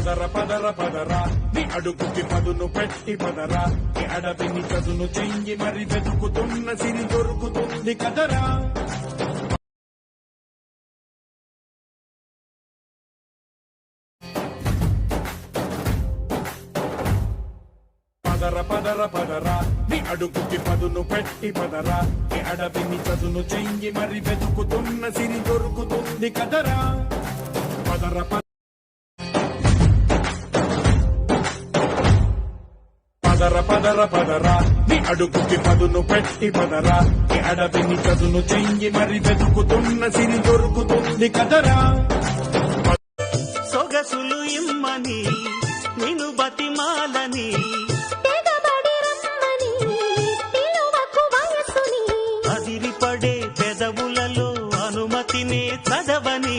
పదర పదర పదరా నీ అడుగుకి పదును పెట్టి పదరా నీ అడవిని చదును చెయ్యి మరి వెతుకుతున్న సిరి దొరుకుతుంది కదరా పదర పదర పదరా నీ అడుగుకి పదును పెట్టి పదరా నీ అడవిని చదును చెయ్యి మరి వెతుకుతున్న సిరి దొరుకుతుంది కదరా పదర పదర పదర పదరా నీ అడుగుకి పదును పెట్టి పదరా నీ అడవిని చదును చెయ్యి మరి వెతుకుతున్న సిరి దొరుకుతుంది కదరా సొగసులు ఇమ్మని నిన్ను బతిమాలని అదిరిపడే పెదవులలో అనుమతినే చదవని